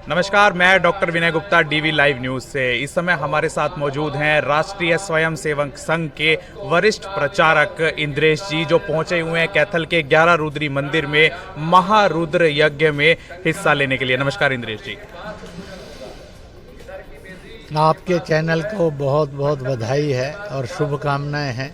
नमस्कार, मैं डॉक्टर विनय Gupta DV live news से। इस समय हमारे साथ मौजूद हैं राष्ट्रीय स्वयंसेवक संघ के वरिष्ठ प्रचारक इंद्रेश जी, जो पहुंचे हुए हैं कैथल के 11 रुद्री मंदिर में महारुद्र यज्ञ में हिस्सा लेने के लिए। नमस्कार इंद्रेश जी। आपके चैनल को बहुत बहुत बधाई है और शुभकामनाएं हैं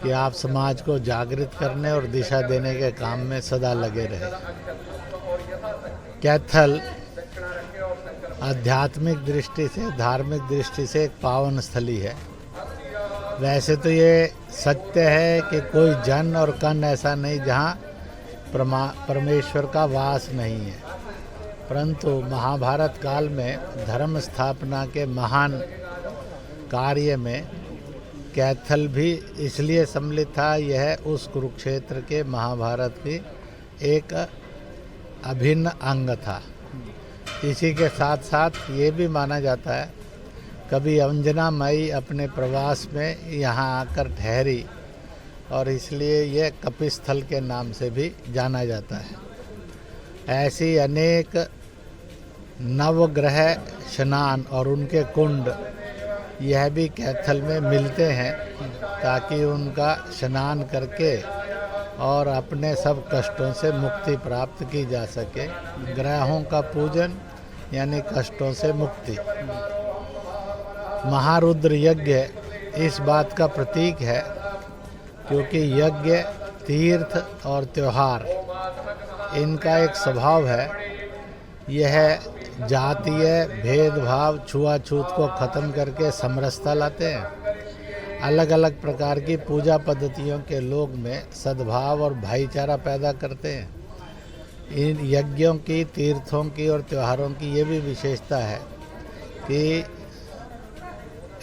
कि आप समाज को जागृत करने और दिशा देने के काम में सदा लगे रहे। कैथल आध्यात्मिक दृष्टि से, धार्मिक दृष्टि से एक पावन स्थली है। वैसे तो ये सत्य है कि कोई जन और कण ऐसा नहीं जहाँ परमेश्वर का वास नहीं है, परंतु महाभारत काल में धर्म स्थापना के महान कार्य में कैथल भी इसलिए सम्मिलित था। यह उस कुरुक्षेत्र के महाभारत की एक अभिन्न अंग था। इसी के साथ साथ ये भी माना जाता है कभी अंजना माई अपने प्रवास में यहाँ आकर ठहरी और इसलिए यह कपिस्थल के नाम से भी जाना जाता है। ऐसी अनेक नवग्रह स्नान और उनके कुंड यह भी कैथल में मिलते हैं ताकि उनका स्नान करके और अपने सब कष्टों से मुक्ति प्राप्त की जा सके। ग्रहों का पूजन यानी कष्टों से मुक्ति। महारुद्र यज्ञ इस बात का प्रतीक है क्योंकि यज्ञ, तीर्थ और त्योहार इनका एक स्वभाव है। यह जातीय भेदभाव, छुआछूत को ख़त्म करके समरसता लाते हैं। अलग अलग प्रकार की पूजा पद्धतियों के लोग में सद्भाव और भाईचारा पैदा करते हैं। इन यज्ञों की, तीर्थों की और त्योहारों की ये भी विशेषता है कि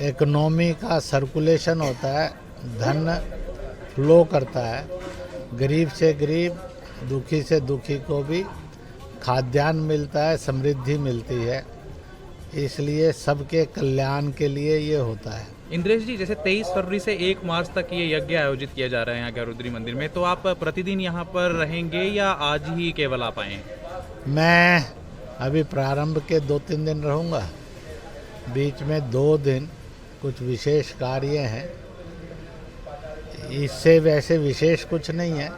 इकोनॉमी का सर्कुलेशन होता है, धन फ्लो करता है। गरीब से गरीब, दुखी से दुखी को भी खाद्यान्न मिलता है, समृद्धि मिलती है। इसलिए सबके कल्याण के लिए ये होता है। इंद्रेश जी, जैसे 23 फरवरी से 1 मार्च तक ये यज्ञ आयोजित किया जा रहा है यहाँ के रुद्री मंदिर में, तो आप प्रतिदिन यहाँ पर रहेंगे या आज ही केवल आप आए हैं? मैं अभी प्रारंभ के 2-3 दिन रहूँगा, बीच में 2 दिन कुछ विशेष कार्य हैं। इससे वैसे विशेष कुछ नहीं है,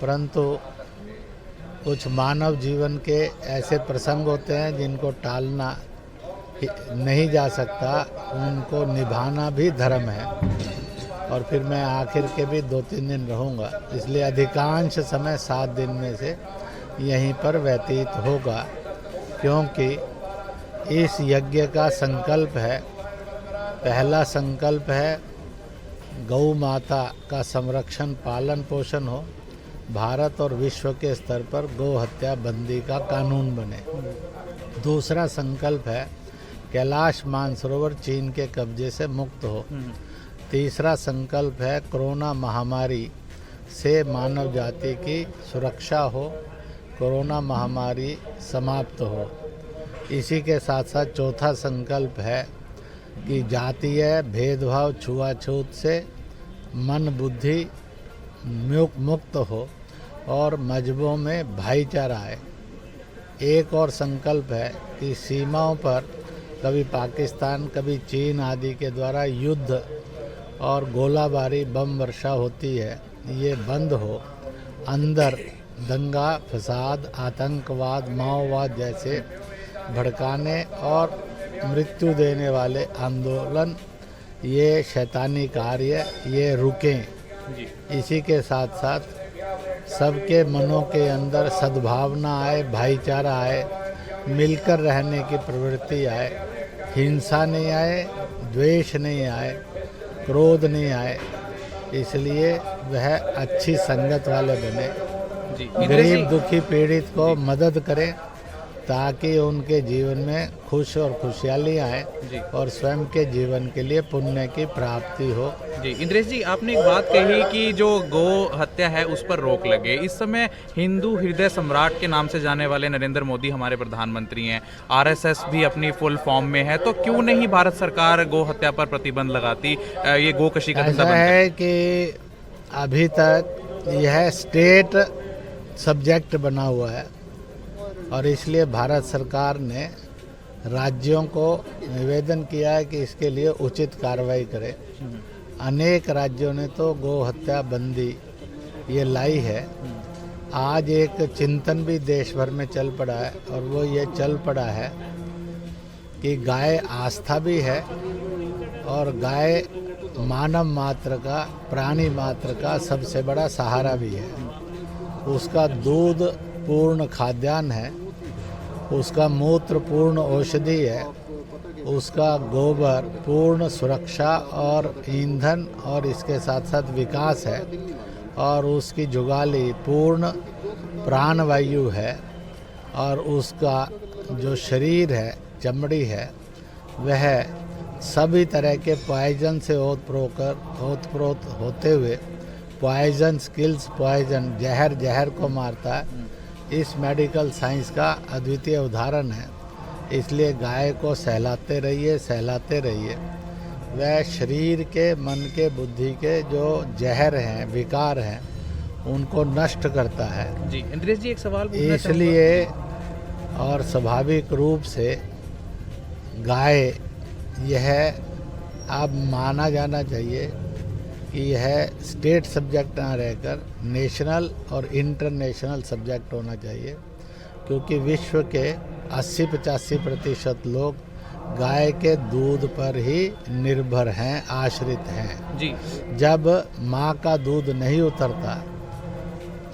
परंतु कुछ मानव जीवन के ऐसे प्रसंग होते हैं जिनको टालना नहीं जा सकता, उनको निभाना भी धर्म है। और फिर मैं आखिर के भी 2-3 दिन रहूँगा, इसलिए अधिकांश समय 7 दिन में से यहीं पर व्यतीत होगा। क्योंकि इस यज्ञ का संकल्प है, पहला संकल्प है गौ माता का संरक्षण, पालन पोषण हो, भारत और विश्व के स्तर पर गौ हत्या बंदी का कानून बने। दूसरा संकल्प है कैलाश मानसरोवर चीन के कब्जे से मुक्त हो। तीसरा संकल्प है कोरोना महामारी से मानव जाति की सुरक्षा हो, कोरोना महामारी समाप्त हो। इसी के साथ साथ चौथा संकल्प है कि जातीय भेदभाव, छुआछूत से मन बुद्धि मुक्त हो और मजहबों में भाईचारा आए। एक और संकल्प है कि सीमाओं पर कभी पाकिस्तान, कभी चीन आदि के द्वारा युद्ध और गोलाबारी, बम वर्षा होती है, ये बंद हो। अंदर दंगा फसाद, आतंकवाद, माओवाद जैसे भड़काने और मृत्यु देने वाले आंदोलन, ये शैतानी कार्य, ये रुकें। इसी के साथ साथ सबके मनों के अंदर सद्भावना आए, भाईचारा आए, मिलकर रहने की प्रवृत्ति आए, हिंसा नहीं आए, द्वेष नहीं आए, क्रोध नहीं आए। इसलिए वह अच्छी संगत वाले बने, गरीब दुखी पीड़ित को मदद करें ताकि उनके जीवन में खुश और खुशहाली आए और स्वयं के जीवन के लिए पुण्य की प्राप्ति हो। जी इंद्रेश जी, आपने एक बात कही कि जो गौ हत्या है उस पर रोक लगे। इस समय हिंदू हृदय सम्राट के नाम से जाने वाले नरेंद्र मोदी हमारे प्रधानमंत्री हैं, आरएसएस भी अपनी फुल फॉर्म में है, तो क्यों नहीं भारत सरकार गौ हत्या पर प्रतिबंध लगाती? ये गोकशी का धंधा ऐसा है कि अभी तक यह स्टेट सब्जेक्ट बना हुआ है और इसलिए भारत सरकार ने राज्यों को निवेदन किया है कि इसके लिए उचित कार्रवाई करें। अनेक राज्यों ने तो गौ हत्या बंदी ये लाई है। आज एक चिंतन भी देश भर में चल पड़ा है और वो ये चल पड़ा है कि गाय आस्था भी है और गाय मानव मात्र का, प्राणी मात्र का सबसे बड़ा सहारा भी है। उसका दूध पूर्ण खाद्यान्न है, उसका मूत्र पूर्ण औषधि है, उसका गोबर पूर्ण सुरक्षा और ईंधन और इसके साथ साथ विकास है, और उसकी जुगाली पूर्ण प्राणवायु है, और उसका जो शरीर है, चमड़ी है, वह सभी तरह के पॉइजन से ओतप्रोत होते हुए पॉइजन स्किल्स, पॉइजन जहर को मारता है। इस मेडिकल साइंस का अद्वितीय उदाहरण है। इसलिए गाय को सहलाते रहिए। वह शरीर के, मन के, बुद्धि के जो जहर हैं, विकार हैं, उनको नष्ट करता है। जी इंद्रेश जी, एक सवाल पूछना इसलिए और स्वाभाविक रूप से गाय यह अब माना जाना चाहिए कि यह स्टेट सब्जेक्ट ना रहकर नेशनल और इंटरनेशनल सब्जेक्ट होना चाहिए, क्योंकि विश्व के 80-85% लोग गाय के दूध पर ही निर्भर हैं, आश्रित हैं। जी जब माँ का दूध नहीं उतरता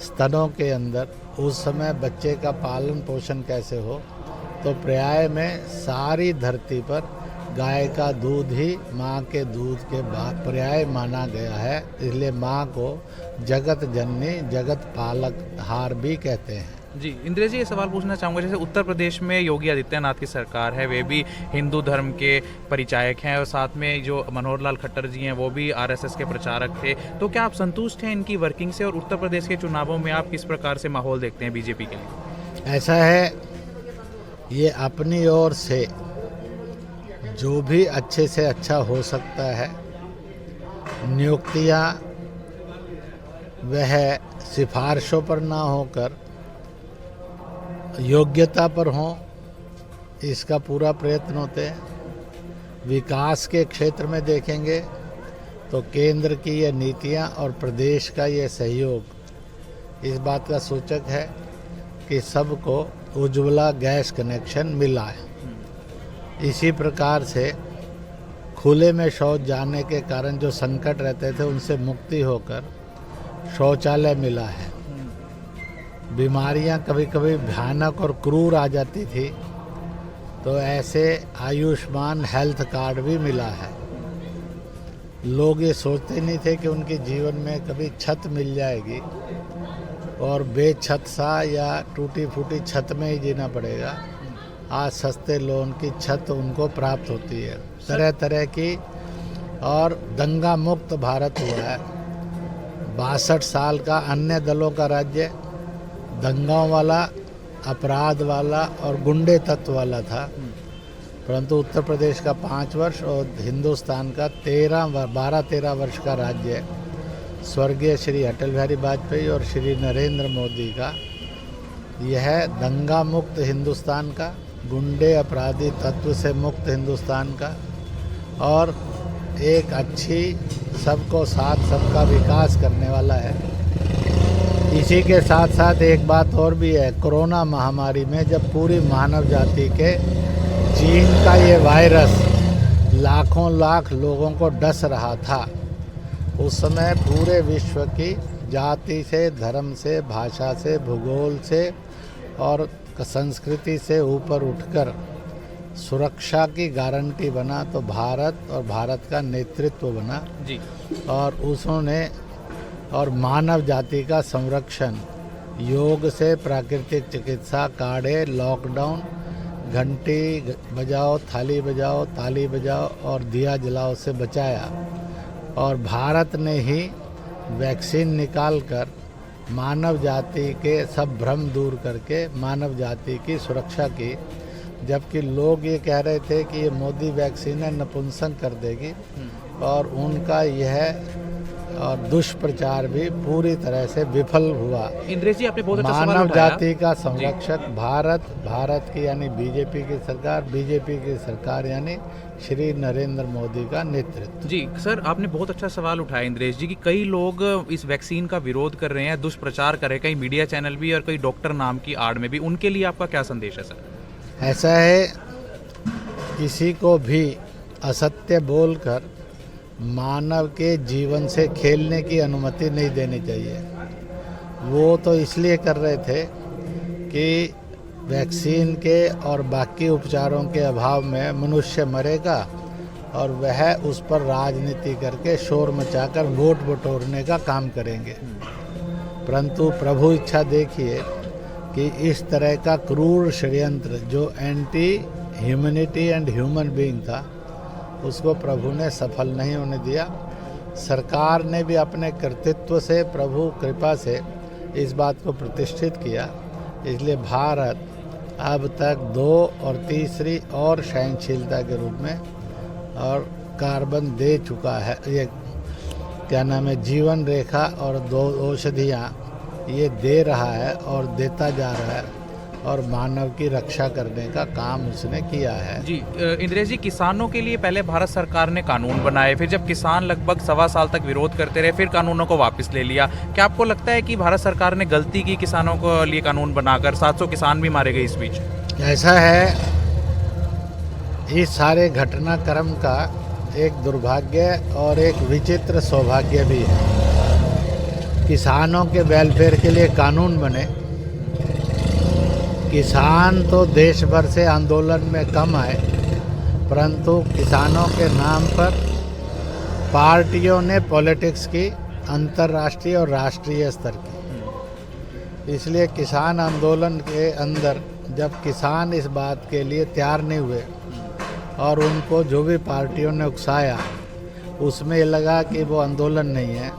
स्तनों के अंदर, उस समय बच्चे का पालन पोषण कैसे हो? तो पर्याय में सारी धरती पर गाय का दूध ही माँ के दूध के बाद पर्याय माना गया है। इसलिए माँ को जगत जननी, जगत पालक हार भी कहते हैं। जी इंद्रेश जी, ये सवाल पूछना चाहूँगा, जैसे उत्तर प्रदेश में योगी आदित्यनाथ की सरकार है, वे भी हिंदू धर्म के परिचायक हैं, और साथ में जो मनोहर लाल खट्टर जी हैं वो भी आरएसएस के प्रचारक थे। तो क्या आप संतुष्ट हैं इनकी वर्किंग से, और उत्तर प्रदेश के चुनावों में आप किस प्रकार से माहौल देखते हैं बीजेपी के लिए? ऐसा है, ये अपनी ओर से जो भी अच्छे से अच्छा हो सकता है, नियुक्तियाँ वह सिफारिशों पर ना होकर योग्यता पर हों, इसका पूरा प्रयत्न होते हैं। विकास के क्षेत्र में देखेंगे तो केंद्र की ये नीतियाँ और प्रदेश का ये सहयोग इस बात का सूचक है कि सबको उज्ज्वला गैस कनेक्शन मिला है। इसी प्रकार से खुले में शौच जाने के कारण जो संकट रहते थे, उनसे मुक्ति होकर शौचालय मिला है। बीमारियां कभी कभी भयानक और क्रूर आ जाती थी, तो ऐसे आयुष्मान हेल्थ कार्ड भी मिला है। लोग ये सोचते नहीं थे कि उनके जीवन में कभी छत मिल जाएगी और बेछत सा या टूटी फूटी छत में ही जीना पड़ेगा। आज सस्ते लोन की छत उनको प्राप्त होती है, तरह तरह की, और दंगा मुक्त भारत हुआ है। 62 साल का अन्य दलों का राज्य दंगाओं वाला, अपराध वाला और गुंडे तत्व वाला था, परंतु उत्तर प्रदेश का 5 वर्ष और हिंदुस्तान का 12-13 वर्ष का राज्य है। स्वर्गीय श्री अटल बिहारी वाजपेयी और श्री नरेंद्र मोदी का यह दंगा मुक्त हिंदुस्तान का, गुंडे अपराधी तत्व से मुक्त हिंदुस्तान का, और एक अच्छी सबको साथ सबका विकास करने वाला है। इसी के साथ साथ एक बात और भी है, कोरोना महामारी में जब पूरी मानव जाति के चीन का ये वायरस लाखों लाख लोगों को डस रहा था, उस समय पूरे विश्व की जाति से, धर्म से, भाषा से, भूगोल से और संस्कृति से ऊपर उठकर सुरक्षा की गारंटी बना तो भारत, और भारत का नेतृत्व बना जी। और उसने और मानव जाति का संरक्षण योग से, प्राकृतिक चिकित्सा, काढ़े, लॉकडाउन, घंटी बजाओ, थाली बजाओ, ताली बजाओ और दिया जलाओ से बचाया। और भारत ने ही वैक्सीन निकालकर मानव जाति के सब भ्रम दूर करके मानव जाति की सुरक्षा की, जबकि लोग ये कह रहे थे कि ये मोदी वैक्सीन है, नपुंसक कर देगी, और उनका यह और दुष्प्रचार भी पूरी तरह से विफल हुआ। इंद्रेश जी, आपने बहुत अच्छा सवाल मानव उठाया। जाति का संरक्षक भारत की यानी बीजेपी की सरकार, बीजेपी की सरकार यानी श्री नरेंद्र मोदी का नेतृत्व। जी सर, आपने बहुत अच्छा सवाल उठाया इंद्रेश जी कि कई लोग इस वैक्सीन का विरोध कर रहे हैं, दुष्प्रचार कर रहे हैं, कई मीडिया चैनल भी और कई डॉक्टर नाम की आड़ में भी। उनके लिए आपका क्या संदेश है सर? ऐसा है, किसी को भी असत्य बोलकर मानव के जीवन से खेलने की अनुमति नहीं देनी चाहिए। वो तो इसलिए कर रहे थे कि वैक्सीन के और बाकी उपचारों के अभाव में मनुष्य मरेगा और वह उस पर राजनीति करके शोर मचाकर वोट बटोरने का काम करेंगे। परंतु प्रभु इच्छा देखिए कि इस तरह का क्रूर षड्यंत्र जो anti humanity and human being था, उसको प्रभु ने सफल नहीं होने दिया। सरकार ने भी अपने कर्तृत्व से, प्रभु कृपा से इस बात को प्रतिष्ठित किया। इसलिए भारत अब तक 2 और तीसरी और सहनशीलता के रूप में और कार्बन दे चुका है। ये क्या नाम है, जीवन रेखा और 2 औषधियाँ ये दे रहा है और देता जा रहा है और मानव की रक्षा करने का काम उसने किया है। जी इंद्रेश जी, किसानों के लिए पहले भारत सरकार ने कानून बनाए, फिर जब किसान लगभग 1.25 साल तक विरोध करते रहे, फिर कानूनों को वापस ले लिया। क्या आपको लगता है कि भारत सरकार ने गलती की किसानों को लिए कानून बनाकर? 700 किसान भी मारे गए इस बीच। ऐसा है, इस सारे घटनाक्रम का एक दुर्भाग्य और एक विचित्र सौभाग्य भी है। किसानों के वेलफेयर के लिए कानून बने। किसान तो देश भर से आंदोलन में कम आए, परंतु किसानों के नाम पर पार्टियों ने पॉलिटिक्स की अंतर्राष्ट्रीय और राष्ट्रीय स्तर की। इसलिए किसान आंदोलन के अंदर जब किसान इस बात के लिए तैयार नहीं हुए और उनको जो भी पार्टियों ने उकसाया, उसमें ये लगा कि वो आंदोलन नहीं है।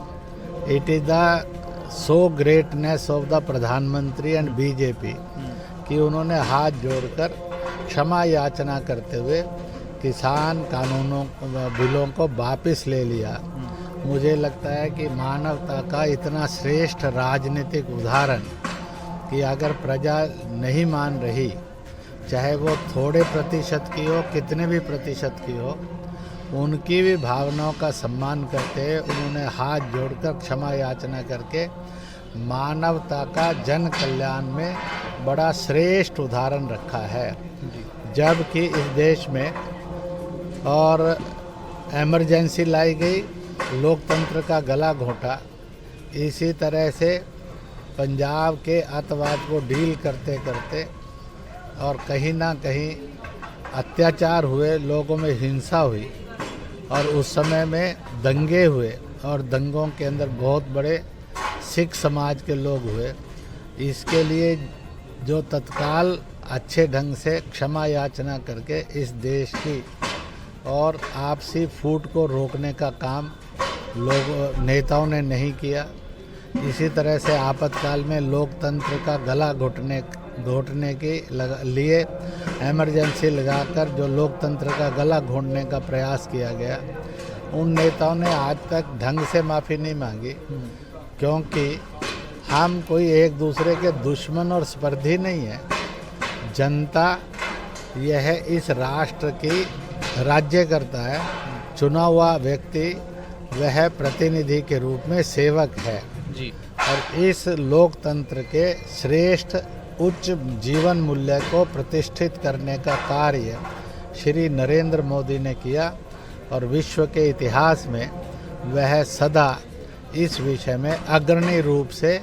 It is the so greatness of the प्रधानमंत्री एंड बीजेपी कि उन्होंने हाथ जोड़कर क्षमा याचना करते हुए किसान कानूनों बिलों को वापस ले लिया। मुझे लगता है कि मानवता का इतना श्रेष्ठ राजनीतिक उदाहरण कि अगर प्रजा नहीं मान रही, चाहे वो थोड़े प्रतिशत की हो, कितने भी प्रतिशत की हो, उनकी भी भावनाओं का सम्मान करते हुए उन्होंने हाथ जोड़कर क्षमा याचना करके मानवता का जन कल्याण में बड़ा श्रेष्ठ उदाहरण रखा है। जबकि इस देश में और इमरजेंसी लाई गई, लोकतंत्र का गला घोंटा, इसी तरह से पंजाब के अतवाद को डील करते करते और कहीं ना कहीं अत्याचार हुए, लोगों में हिंसा हुई और उस समय में दंगे हुए और दंगों के अंदर बहुत बड़े सिख समाज के लोग हुए। इसके लिए जो तत्काल अच्छे ढंग से क्षमा याचना करके इस देश की और आपसी फूट को रोकने का काम नेताओं ने नहीं किया। इसी तरह से आपातकाल में लोकतंत्र का गला घोटने के लिए इमरजेंसी लगाकर जो लोकतंत्र का गला घोटने का प्रयास किया गया, उन नेताओं ने आज तक ढंग से माफ़ी नहीं मांगी, क्योंकि हम कोई एक दूसरे के दुश्मन और स्पर्धी नहीं है। जनता यह इस राष्ट्र की राज्य करता है, चुना हुआ व्यक्ति वह प्रतिनिधि के रूप में सेवक है जी। और इस लोकतंत्र के श्रेष्ठ उच्च जीवन मूल्य को प्रतिष्ठित करने का कार्य श्री नरेंद्र मोदी ने किया और विश्व के इतिहास में वह सदा इस विषय में अग्रणी रूप से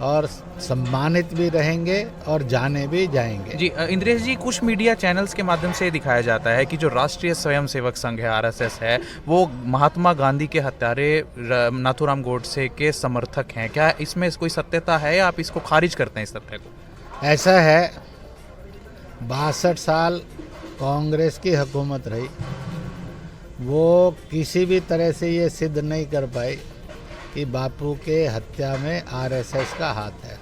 और सम्मानित भी रहेंगे और जाने भी जाएंगे। जी इंद्रेश जी, कुछ मीडिया चैनल्स के माध्यम से दिखाया जाता है कि जो राष्ट्रीय स्वयंसेवक संघ है, आरएसएस है, वो महात्मा गांधी के हत्यारे नाथूराम गोडसे के समर्थक हैं। क्या इसमें कोई सत्यता है या आप इसको खारिज करते हैं इस तथ्य को? ऐसा है, 62 साल कांग्रेस की हुकूमत रही, वो किसी भी तरह से ये सिद्ध नहीं कर पाई कि बापू के हत्या में आरएसएस का हाथ है।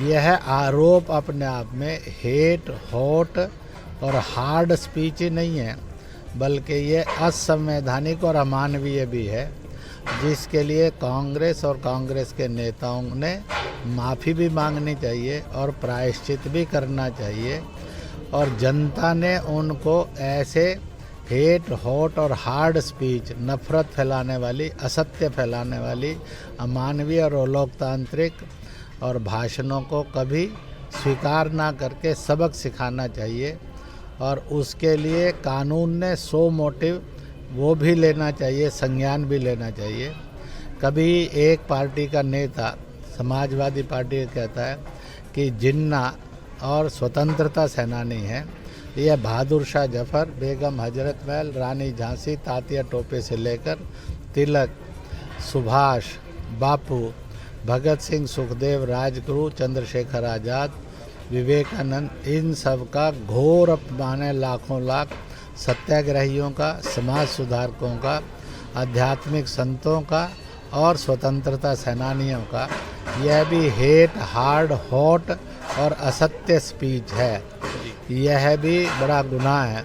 यह आरोप अपने आप में हेट, हॉट और हार्ड स्पीच ही नहीं है, बल्कि ये असंवैधानिक और अमानवीय भी है। जिसके लिए कांग्रेस और कांग्रेस के नेताओं ने माफ़ी भी मांगनी चाहिए और प्रायश्चित भी करना चाहिए। और जनता ने उनको ऐसे हेट हॉट और हार्ड स्पीच, नफरत फैलाने वाली, असत्य फैलाने वाली, अमानवीय और अलोकतांत्रिक और भाषणों को कभी स्वीकार ना करके सबक सिखाना चाहिए। और उसके लिए कानून ने 100 मोटिव वो भी लेना चाहिए, संज्ञान भी लेना चाहिए। कभी एक पार्टी का नेता, समाजवादी पार्टी कहता है कि जिन्ना और स्वतंत्रता सेनानी हैं, यह बहादुर शाह जफर, बेगम हजरत महल, रानी झांसी, तात्या टोपे से लेकर तिलक, सुभाष, बापू, भगत सिंह, सुखदेव, राजगुरु, चंद्रशेखर आज़ाद, विवेकानंद, इन सब का घोर अपमान है। लाखों लाख सत्याग्रहियों का, समाज सुधारकों का, आध्यात्मिक संतों का और स्वतंत्रता सेनानियों का। यह भी हेट, हार्ड, हॉट और असत्य स्पीच है। यह भी बड़ा गुनाह है।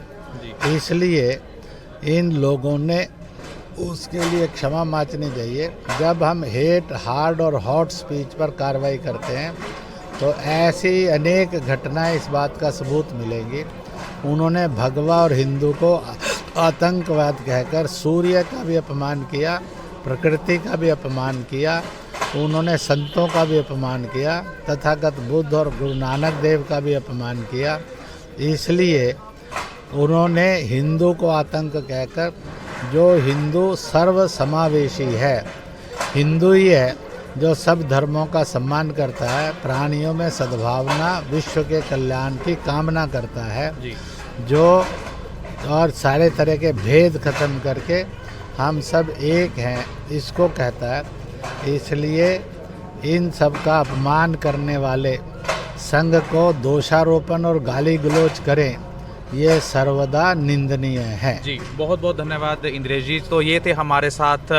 इसलिए इन लोगों ने उसके लिए क्षमा मांगनी चाहिए। जब हम हेट, हार्ड और हॉट स्पीच पर कार्रवाई करते हैं तो ऐसी अनेक घटनाएं इस बात का सबूत मिलेंगी। उन्होंने भगवा और हिंदू को आतंकवाद कहकर सूर्य का भी अपमान किया, प्रकृति का भी अपमान किया, उन्होंने संतों का भी अपमान किया, तथागत बुद्ध और गुरु नानक देव का भी अपमान किया। इसलिए उन्होंने हिंदू को आतंक कहकर, जो हिंदू सर्व समावेशी है, हिंदू ही है जो सब धर्मों का सम्मान करता है, प्राणियों में सद्भावना, विश्व के कल्याण की कामना करता है, जो और सारे तरह के भेद खत्म करके हम सब एक हैं, इसको कहता है। इसलिए इन सब का अपमान करने वाले संघ को दोषारोपण और गाली गलौज करें, ये सर्वदा निंदनीय है। जी, बहुत बहुत धन्यवाद इंद्रेश जी। तो ये थे हमारे साथ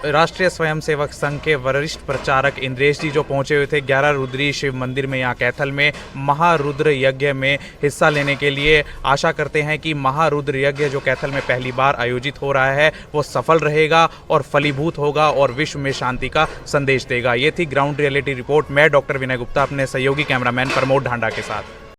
राष्ट्रीय स्वयंसेवक संघ के वरिष्ठ प्रचारक इंद्रेश जी, जो पहुंचे हुए थे 11 रुद्री शिव मंदिर में यहाँ कैथल में महारुद्र यज्ञ में हिस्सा लेने के लिए। आशा करते हैं कि महारुद्र यज्ञ जो कैथल में पहली बार आयोजित हो रहा है वो सफल रहेगा और फलीभूत होगा और विश्व में शांति का संदेश देगा। ये थी ग्राउंड रियलिटी रिपोर्ट। मैं डॉक्टर विनय गुप्ता अपने सहयोगी कैमरामैन प्रमोद ढांडा के साथ।